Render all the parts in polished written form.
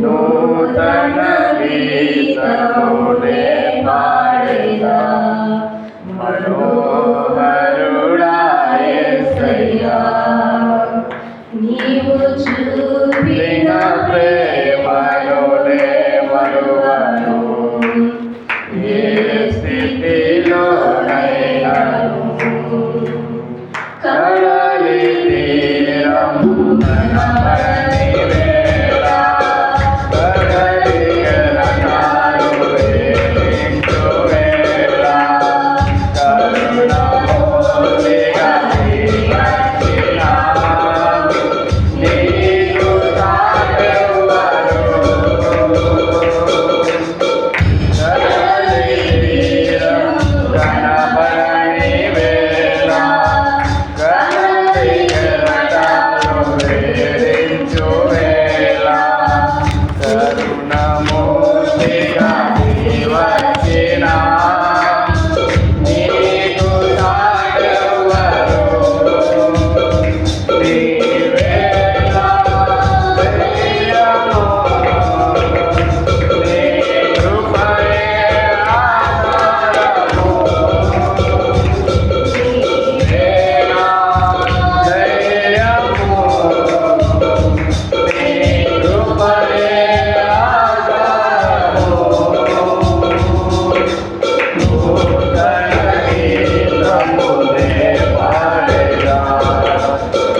నూతన గీతమునే పాడేదా మనోహరుడా యేసయ్యా నీవు చూపిన ప్రేమలోనే మరువను ఏ స్థితిలోనైనాను కడలి తీరం కనబడని వేళ కడలి కెరటాలు వేయించు వేళ కరుణమూర్తిగా నీవచ్చిన నీకు తాకెవ్వరు కడలి తీరం కనబడని వేళ కడలి కెరటాలు వేయించు వేళ కరుణమూర్తిగా నీవచ్చిన నీకు తాకెవ్వరు నీవేళ ధైర్యము నీ కృపయే ఆధారము నీవేళ ధైర్యము నీ కృపయే ఆధారము నూతన గీతమునే పాడేదా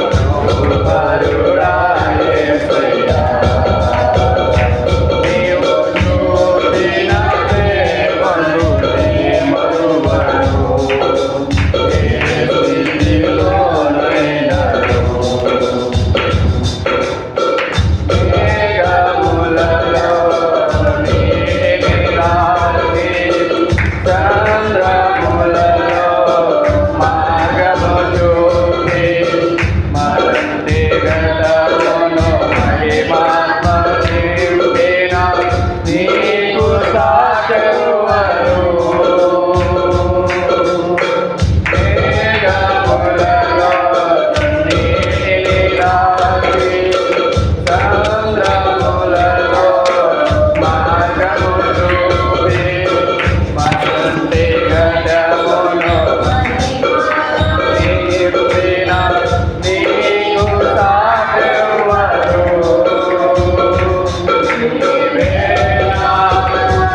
మనోహరుడా యేసయ్యా నీవు చూపిన ప్రేమలోనే మరువను ఏ స్థితిలోనైనాను మేఘములలో నీలిరాశి చంద్రములలో మార్గము చూపి మరంటి గడమును మహిమాత్మ నింపిన నీకు సాటెవ్వరు మేఘములలో నీలిరాశి చంద్రములలో మార్గము చూపి మరంటి గడమును నింపిన నీకు సాటెవ్వరు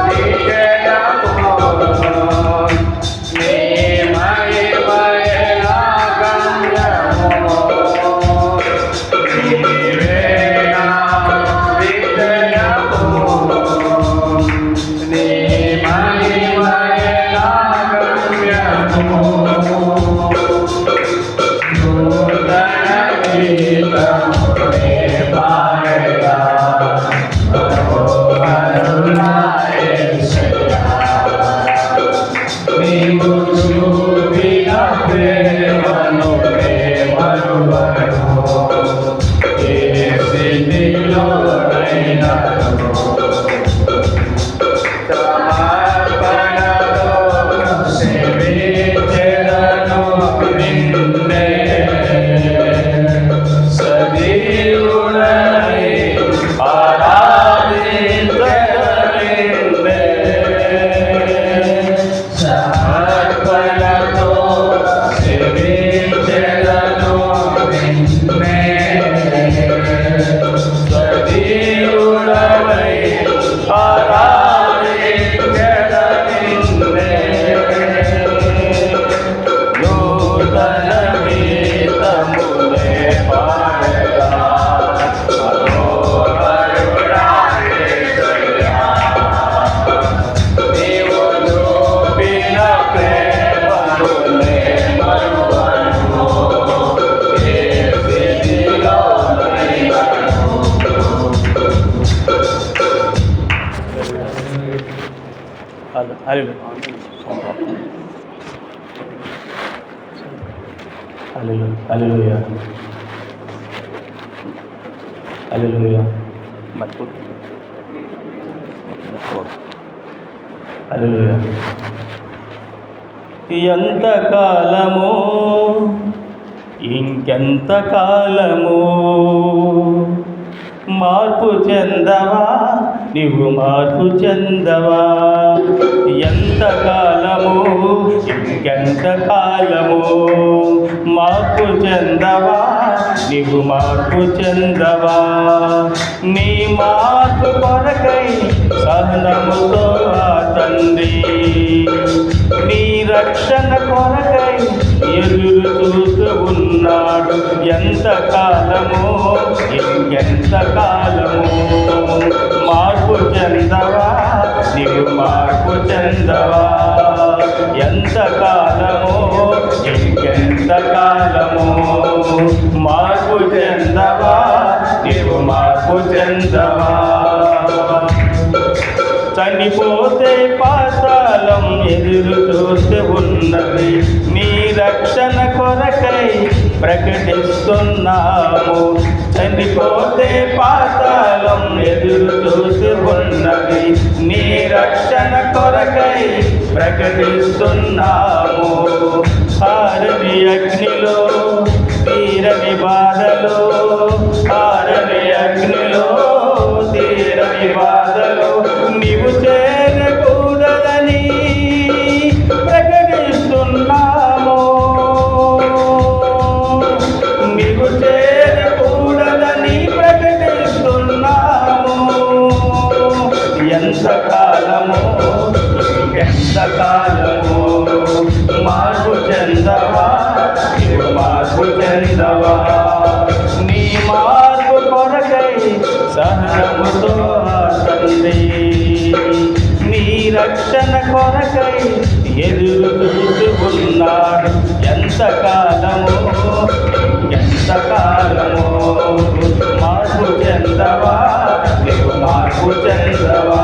నీవేళ నిజము నీ మహిమయే నా గమ్యము నీవేళ నిజము నీ మహిమయే నా గమ్యము నూతన గీతమునే పాడేదా మనోహరుడా యేసయ్యా నీవు చూపిన ప్రేమలోనే మరువను ఏ స్థితిలోనైనాను సమర్పణతో సేవించెదను నిన్నే సజీవుడనై ఆరాధించెదను నిన్నే సమర్పణతో సేవించెదను నిన్నే సజీవుడనై ఆరాధించెదను నిన్నే నూతన గీతమునే పాడేదా మనోహరుడా యేసయ్యా నీవు చూపిన ప్రేమలోనే మరువను ఏ స్థితిలోనైనాను హల్లెలూయా హల్లెలూయా హల్లెలూయా. ఎంతకాలము ఇంకెంత కాలము మార్పు చెందవా నీవు మార్పు చెందవా ఎంత కాలము ఇంకెంత కాలము మార్పు చెందవా నీవు మార్పు చెందవా నీ మార్పు కొరకై సహనముతో ఆ తండ్రి నీ రక్షణ కొరకై ఎదురు చూస్తూ ఉన్నాడు ఎంత కాలము ఇంకెంత కాలము మార్పు చెందవా నీవు మార్పు చెందవా ఎంత కాలము ఇంకెంత కాలము మార్పు చెందవా నీవు మార్పు చెందవా చనిపోతే పాతాళం ఎదురు చూస్తూ ఉన్నది నీ రక్షణ కొరకై ప్రకటిస్తున్నాము చనిపోతే పాతాళం ఎదురు చూస్తూ ఉన్నది నీ రక్షణ కొరకై ప్రకటిస్తున్నాము ఆరని అగ్నిలో తీరని బాధలో ఆరని అగ్నిలో తీరని బాధలో నీవు చేరకూడదని ప్రకటిస్తున్నాము నీవు చేరకూడదని ప్రకటిస్తున్నాము ఎంత కాలము ఎంత కాలము మార్పు చెందవా నీవు మార్పు చెందవా నీ మార్పు కొరకై సహనముతో తండ్రి నీ రక్షణ కొరకై ఎదురు చూస్తూ ఉన్నాడు ఎంత కాలము ఎంత కాలము మార్పు చెందవా నీవు మార్పు చెందవా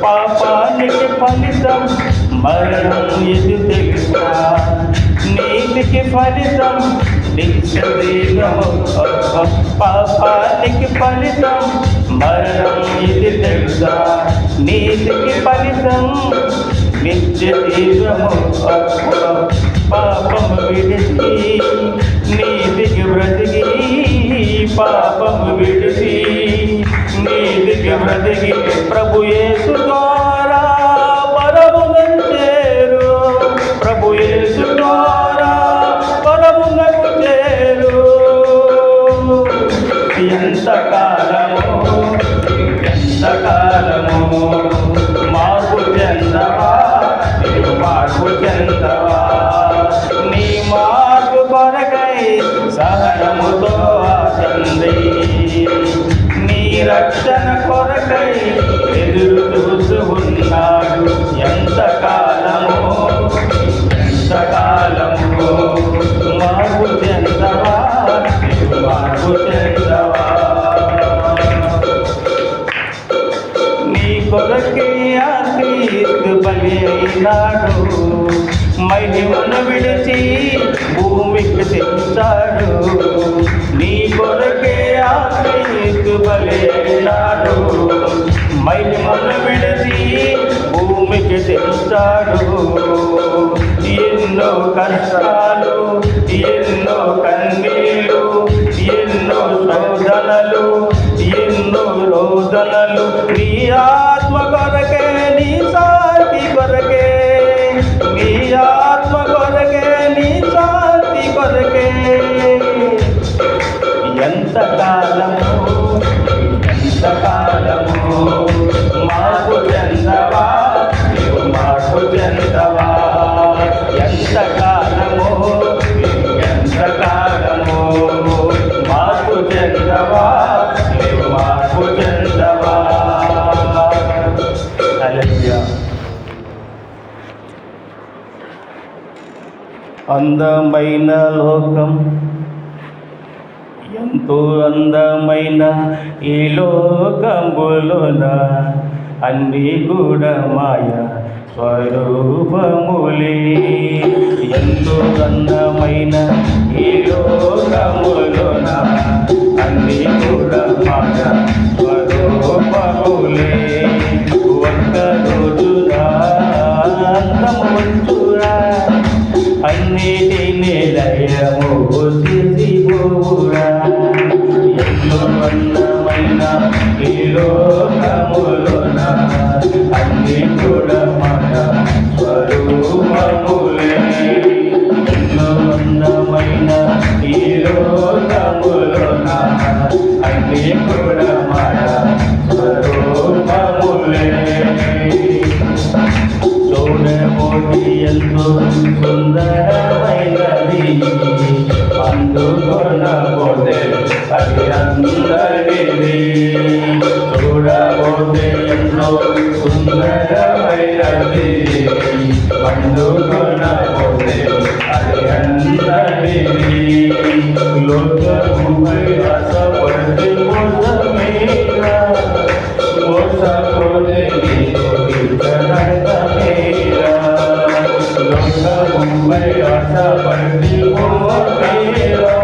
పాపానికి ఫలితం మరణం ఇది తెలుసా నీతికి ఫలితం నిత్యదీనము పాపానికి ఫలితం మరణం ఇది తెలుసా నీతికి ఫలితం నిత్యదీనము పాపము విడిచి నీతికి బ్రతికి పాపము విడిచి నీతికి బ్రతికి ప్రభు యేసు ద్వారా పరమునకు చేరు ప్రభు యేసు ద్వారా పరమునకు చేరు ఎంత కాలము ఎంత కాలము మార్పు చెందవా నీవు మార్పు చెందవా నీ మార్పు కొరకై సహనముతో తండ్రి నీ రక్షణ కొరకై ఎదురు చూస్తూ ఉన్నాడు ఎంత కాలము ఎంత కాలము మార్పు చెందవా నీవు మార్పు చెందవా నీ కొరకే ఆ క్రీస్తు బలి అయినాడు మహిమను విడిచి భూమికి తెచ్చాడు నీ కొరకే ఆ క్రీస్తు బలి అయినాడు మహిమను విడిచి భూమికి తెచ్చాడు ఎన్నో కష్టాలు ఎన్నో కన్నీళ్ళు ఎన్నో శోధనలు ఎన్నో రోదనలు నీ ఆత్మ కొరకే నీ శాంతి కొరకే నీ ఆత్మ కొరకే నీ శాంతి కొరకే ఎంత కాలము ఎంత కాలము మార్పు చెందవా నీవు మార్పు చెందవా ఎంత కాలము ఎంత కాలము మార్పు చెందవా నీవు మార్పు చెందవా హల్లెలూయా. అందమైన లోకం ఎంతో అందమైన ఈ లోకంబులోన అన్నీ కూడా మాయ స్వరూపములే ఎంతో అందమైన ఈ లోకములోన అన్నీ కూడా మాయ స్వరూపములే ఒక్క రోజున అంతము వచ్చురా అన్నిటినీ జయము చేసిపోవురా ఎంతో అందమైన ఈ లోకములోన అన్ని కూడా మన స్వరూపములే ఎంతో అందమైన ఈ లోకములోన అన్ని కూడా మన స్వరూపములే చూడబోటి ఎంతో సుందరమైనది అందుకొనబోతే అది అందరిది చూడబోతే ఎంతో సుందరమైనది అందుకొనబోతే అది అందరిది లోకముపై ఆశపడి మోసమేరా మోసపోతే లోకముపై ఆశపడి మోసమేరా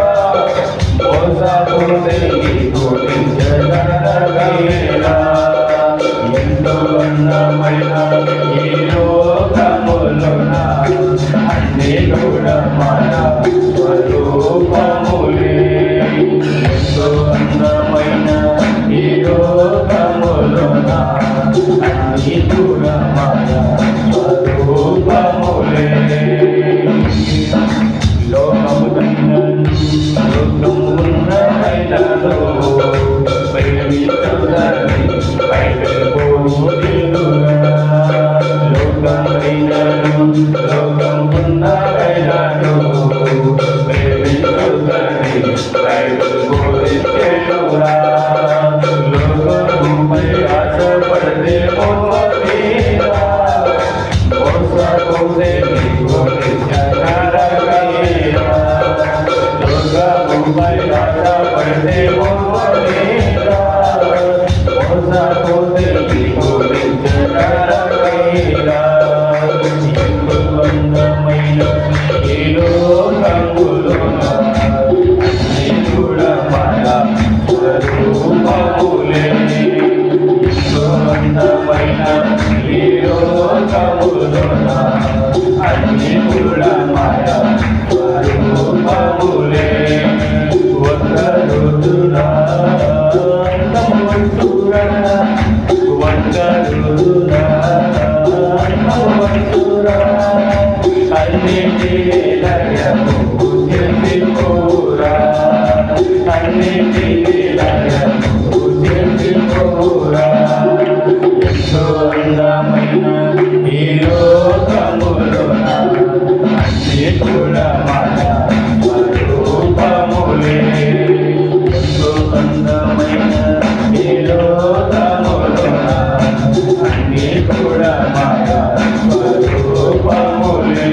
మోసపోతే ఎంతో అందమైన ఈ లోకములోన అన్ని కూడా మన స్వరూపములే ఎంతో అందమైన ఈ లోకములోన అన్ని కూడా మన స్వరూపములే లోకము లోకము ఉన్నమైనలో ప్రేమించుదని బయటపోదురా లోకమైనను లోకమున్నమైనను ప్రేమించుదని బయటపోదురా లోకముపై ఆశపడితే మోసమేరా మోసపోతే లోకముపై ఆశపడితే మోసమేరా మోసపోతే అందమైన ఈ లోకములోన అన్ని కూడా మన స్వరూపములే అందమైన ఈ లోకములోన అన్ని కూడా మన స్వరూపములే ఒక రోజున ఎంతో అందమైన ఈ లోకములోన అన్ని కూడా మన స్వరూపములే ఎంతో అందమైన ఈ లోకములోన అన్ని కూడా మన స్వరూపములే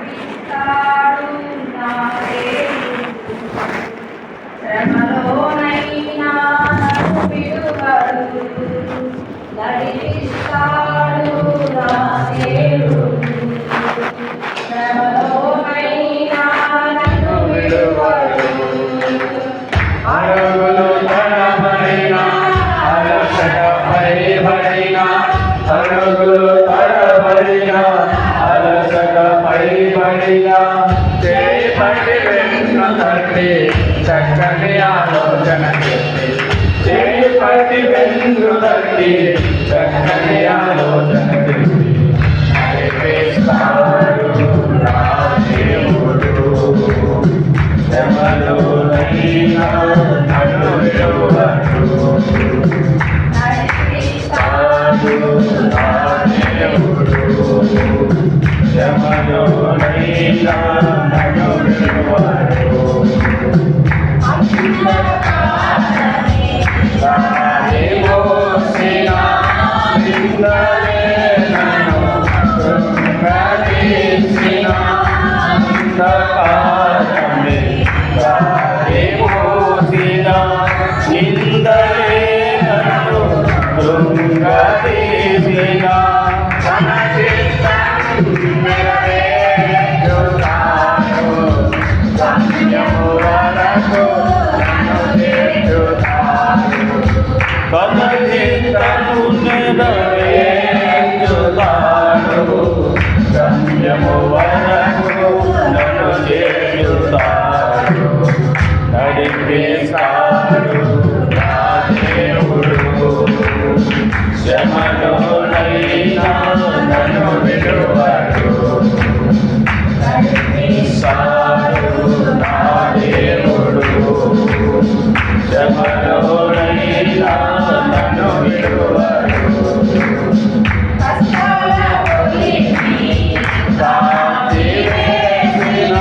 నడిపిస్తాడు నా దేవుడు శ్రమలోనైనా నన్ను విడువడు నడిపిస్తాడు నా దేవుడు శ్రమలోనైనా నన్ను విడువడు అడుగులు తడబడిన అలసటపై పడిన అడుగులు తడబడిన అలసటపై పడిన చేపట్టి వెన్న తట్టి చక్కని ఆలోచన చేసి చేపట్టి వెన్ను తట్టి చక్కని ఆలోచన చేసి నడిపిస్తాడు నా దేవుడు శ్రమలోనైనా నన్ను విడువడు నడిపిస్తాడు నా దేవుడు శ్రమలోనైనా నన్ను విడువడు దారి మోసిన నిందలే నన్ను కృంగదీసిన అంధకారమే దారి మోసిన నిందలే నన్ను కృంగదీసిన తన చిత్తం నెరవేర్చుతాడు గమ్యము వరకు నన్ను చేర్చుతాడు తన చిత్తము నెరవేర్చుతాడు గమ్యము వరకు నన్ను చేర్చుతాడు నడిపిస్తాడు నా దేవుడు శ్రమలోనైనా నన్ను విడువడు నడిపిస్తాడు నా దేవుడు శ్రమలోనైనా నన్ను విడువడు కాచివేసిన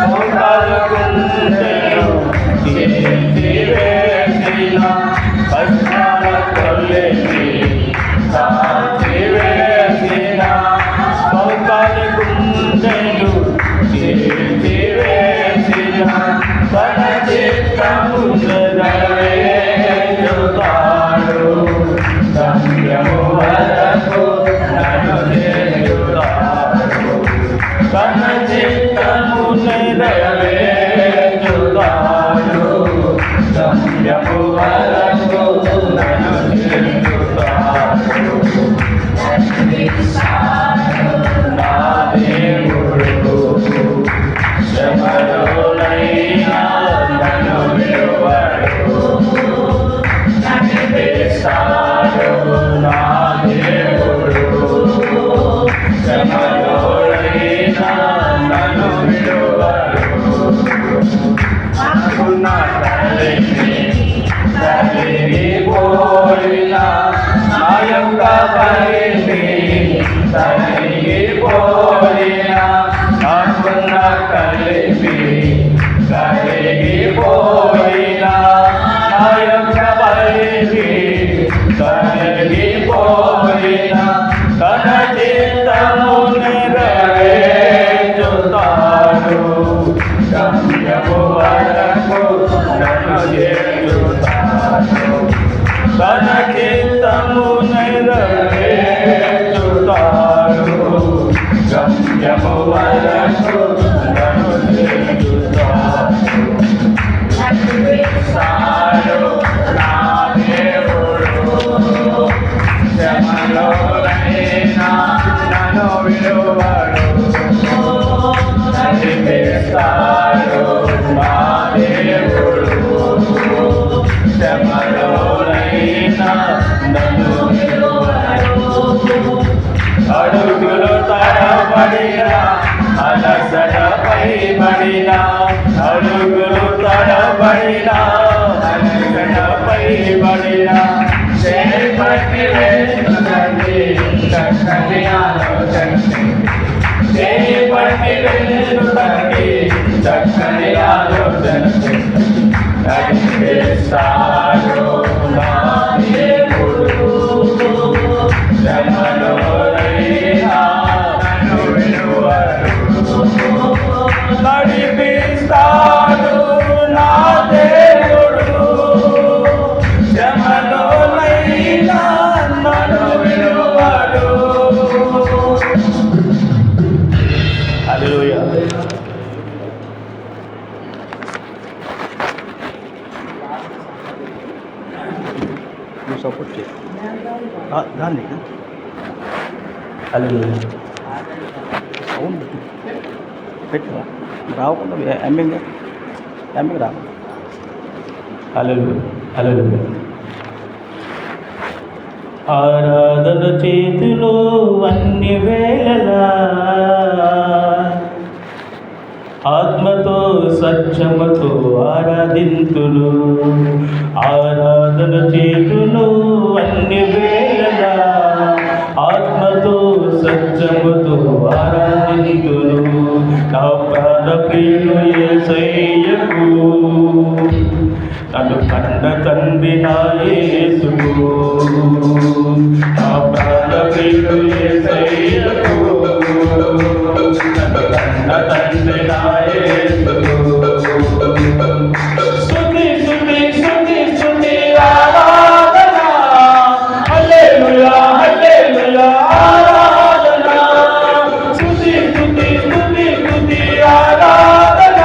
మోకాలు గుండెను తీసివేసిన కష్టాల కొలిమి కాచివేసిన మోకాలు గుండెను తీసివేసిన తన చిత్తము నెరవేర్చుతాడు గమ్యము వరకు నన్ను చేర్చుతాడు తన చిత్తము నెరవేర్చుతాడు గమ్యము వరకు నన్ను చేర్చుతాడు నా దేవుడు శ్రమలోనైనా నన్ను విడువడు నడిపిస్తాడు నా దేవుడు శ్రమలోనైనా నన్ను విడువడు అనుకున్న తరిగిపోయిన నా యొక్క పరిధి తరిగిపోయిన నాకున్న కలిపి తరిగిపోయిన నా యొక్క పరిధి తరిగిపోయిన తన చిత్తము నెరవేర్చుతాడు గమ్యము వరకు నన్ను చేర్చుతాడు తన చిత్తము నెరవేర్చుతాడు గమ్యము వరకు నన్ను చేర్చుతాడు నడిపిస్తాడు నా దేవుడు శ్రమలోనైనా నన్ను విడువడు నడిపిస్తాడు నా దేవుడు శ్రమలోనైనా నన్ను విడువడు అడుగులు తడబడిన అలసటపై పడిన అడుగులు తడబడిన అలసటపై పడిన చేపట్టి వేసుకుంది చక్కని ఆలోచన చేపట్టి వేసుకుంది చక్కని ఆలోచన నడిపిస్తాడు నా దేవుడు శ్రమలోనైనా నన్ను విడువడు నడిపిస్తాడు నా దేవుడు శ్రమలోనైనా నన్ను విడువడు. హల్లెలూయా. సపోర్ట్ చేయి దాన్ని హల్లెలూయా సౌండ్ పెట్టు రాకుండా ఎమ్మింగ్ రాకుండా హల్లెలూయా హల్లెలూయా. ఆరాధన చేతులో అన్ని వేళలా ఆత్మతో సత్యముతో ఆరాధింతును. ఆరాధన చేతులు అన్ని వేళలా నా ప్రాణ ప్రియుడు యేసయ్యకు నన్ను కన్న తండ్రి నా యేసుకు స్తుతి స్తుతి స్తుతి స్తుతి ఆరాధన హల్లెలూయా హల్లెలూయా ఆరాధన స్తుతి స్తుతి స్తుతి స్తుతి ఆరాధన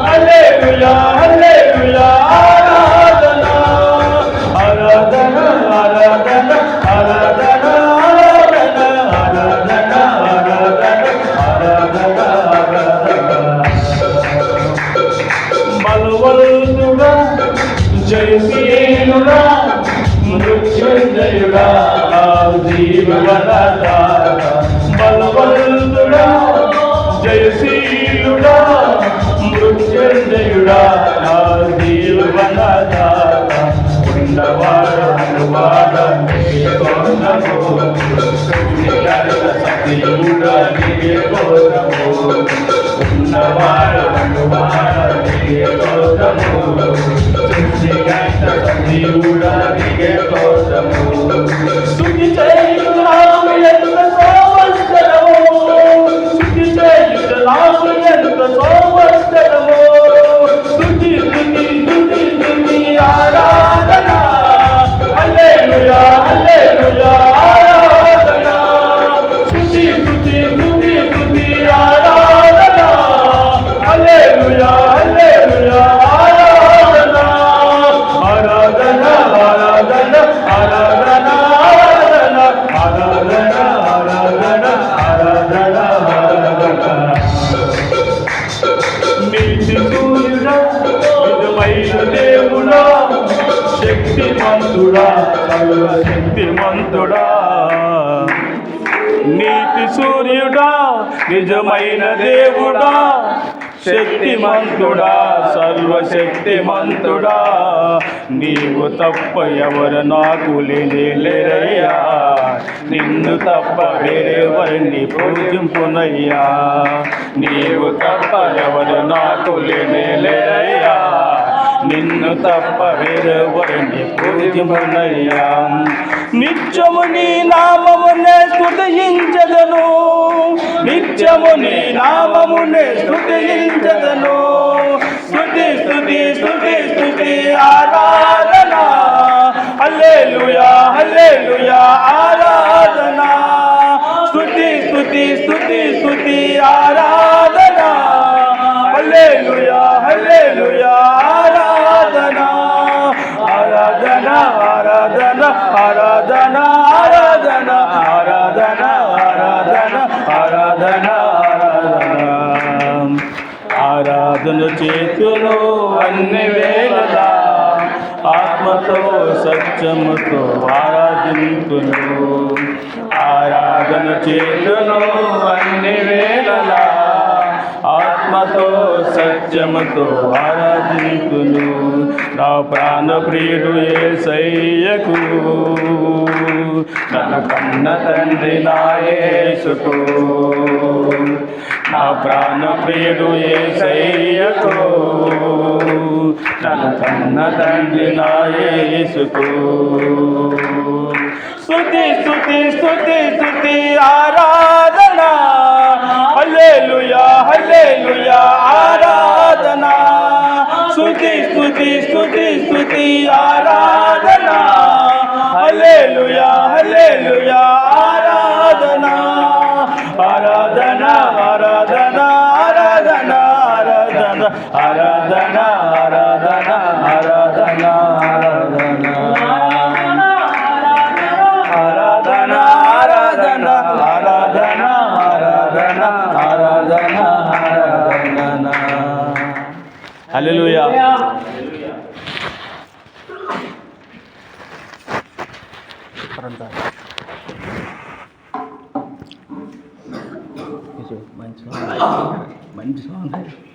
హల్లెలూయా హల్లెలూయా ఆరాధన ఆరాధన ఆరాధన ఆరాధన ఆరాధన ఆరాధన ఆరాధన బలవంతుడా జయశీలుడా మృత్యుంజయుడా జీవనదాత బలవంతుడా జయశీలుడా మృత్యుంజయుడా జీవనదాత ఉన్నవాడు అనువాడ సత్యుడా నీకే కోసము ఉన్నవాడు అనువాడ నీకే కోసము సత్యుడా నీకే కోసము స్తుతి చేయుచున్నాము ఎంత సంవత్సరము స్తుతి చేయుచున్నాము ఎంత సంవత్సరము స్తుతి స్తుతి స్తుతి స్తుతి ఆరాధన హల్లెలూయా హల్లెలూయా ఆరాధన స్తుతి స్తుతి స్తుతి స్తుతి ఆరాధన హల్లెలూయా హల్లెలూయా ఆరాధన ఆరాధన ఆరాధన ఆరాధన ఆరాధన ఆరాధన ఆరాధన ఆరాధన నీతి సూర్యుడా నిజమైన దేవుడా శక్తిమంతుడా సర్వశక్తిమంతుడా నీతి సూర్యుడా నిజమైన దేవుడా శక్తిమంతుడా సర్వశక్తిమంతుడా నీవు తప్ప ఎవరు నాకు లేరయ్యా నిన్ను తప్ప వేరెవరిని పూజింపునయ్యా నీవు తప్ప ఎవరు నాకు లేరయ్యా నిన్ను తప్ప వేరెవరిని పూజింపునయ్యా నిత్యము నీ నామమునే స్తుతించెదను నిత్యము నీ నామమునే స్తుతించెదను స్తుతి స్తుతి స్తుతి స్తుతి ఆరాధన హల్లెలూయా హల్లెలూయా ఆరాధన స్తుతి స్తుతి స్తుతి స్తుతి ఆరాధన హల్లెలూయా హల్లెలూయా ఆరాధన ఆరాధన ఆరాధన ఆరాధన ఆరాధన ఆరాధన ఆరాధన ఆరాధన ఆరాధన చేతును అన్ని వేళలా ఆత్మతో సత్యముతో ఆరాధింతును ఆరాధన చేతును అన్ని వేళలా ఆత్మతో సత్యముతో ఆరాధింతును నా ప్రాణ ప్రియుడు యేసయ్యకు నన్ను కన్న తండ్రి నా యేసుకు నా ప్రాణ ప్రియుడు యేసయ్యకు నన్ను కన్న తండ్రి నా యేసుకు స్తుతి స్తుతి స్తుతి స్తుతి ఆరాధన హల్లెలూయా హల్లెలూయా ఆరాధన స్తుతి స్తుతి స్తుతి స్తుతి ఆరాధన హల్లెలూయా హల్లెలూయా ఆరాధన ఆరాధన ఆరాధన ఆరాధన ఆరాధన ఆరాధన ఆరాధన ఆరాధన ఆరాధన ఆరాధన ఆరాధన ఆరాధన ఆరాధన ఆరాధన హల్లెలూయా మంచి సాంగ్